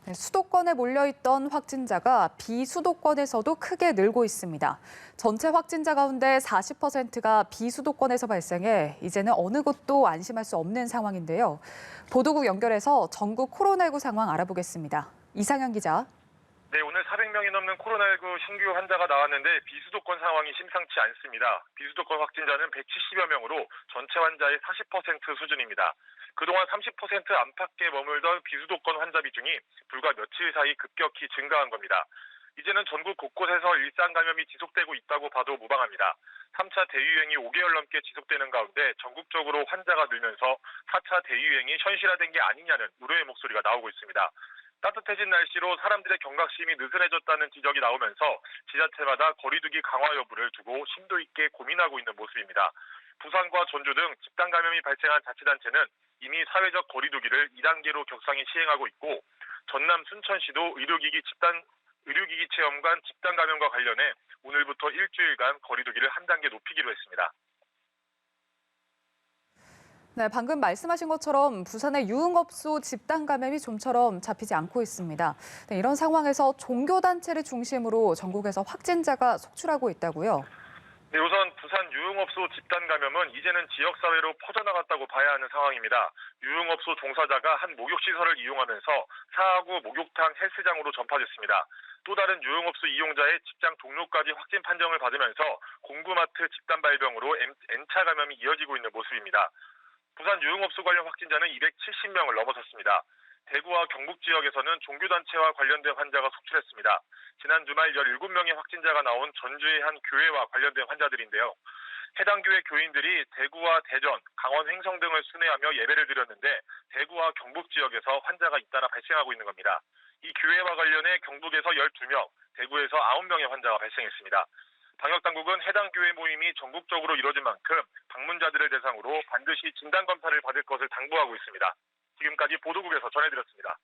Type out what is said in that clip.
네, 수도권에 몰려있던 확진자가 비수도권에서도 크게 늘고 있습니다. 전체 확진자 가운데 40%가 비수도권에서 발생해 이제는 어느 곳도 안심할 수 없는 상황인데요. 보도국 연결해서 전국 코로나19 상황 알아보겠습니다. 이상현 기자. 네, 오늘 400명이 넘는 코로나19 신규 환자가 나왔는데 비수도권 상황이 심상치 않습니다. 비수도권 확진자는 170여 명으로 전체 환자의 40% 수준입니다. 그동안 30% 안팎에 머물던 비수도권 환자 비중이 불과 며칠 사이 급격히 증가한 겁니다. 이제는 전국 곳곳에서 일상 감염이 지속되고 있다고 봐도 무방합니다. 3차 대유행이 5개월 넘게 지속되는 가운데 전국적으로 환자가 늘면서 4차 대유행이 현실화된 게 아니냐는 우려의 목소리가 나오고 있습니다. 따뜻해진 날씨로 사람들의 경각심이 느슨해졌다는 지적이 나오면서 지자체마다 거리두기 강화 여부를 두고 심도 있게 고민하고 있는 모습입니다. 부산과 전주 등 집단 감염이 발생한 자치단체는 이미 사회적 거리두기를 2단계로 격상히 시행하고 있고 전남 순천시도 의료기기 체험관 집단 감염과 관련해 오늘부터 일주일간 거리두기를 한 단계 높이기로 했습니다. 네, 방금 말씀하신 것처럼 부산의 유흥업소 집단 감염이 좀처럼 잡히지 않고 있습니다. 네, 이런 상황에서 종교단체를 중심으로 전국에서 확진자가 속출하고 있다고요. 네, 우선 부산 유흥업소 집단 감염은 이제는 지역사회로 퍼져나갔다고 봐야 하는 상황입니다. 유흥업소 종사자가 한 목욕시설을 이용하면서 사하구 목욕탕 헬스장으로 전파됐습니다. 또 다른 유흥업소 이용자의 직장 동료까지 확진 판정을 받으면서 공구마트 집단 발병으로 N차 감염이 이어지고 있는 모습입니다. 부산 유흥업소 관련 확진자는 270명을 넘어섰습니다. 대구와 경북 지역에서는 종교단체와 관련된 환자가 속출했습니다. 지난 주말 17명의 확진자가 나온 전주의 한 교회와 관련된 환자들인데요. 해당 교회 교인들이 대구와 대전, 강원 횡성 등을 순회하며 예배를 드렸는데 대구와 경북 지역에서 환자가 잇따라 발생하고 있는 겁니다. 이 교회와 관련해 경북에서 12명, 대구에서 9명의 환자가 발생했습니다. 방역당국은 해당 교회 모임이 전국적으로 이뤄진 만큼 방문자들을 대상으로 반드시 진단검사를 받을 것을 당부하고 있습니다. 지금까지 보도국에서 전해드렸습니다.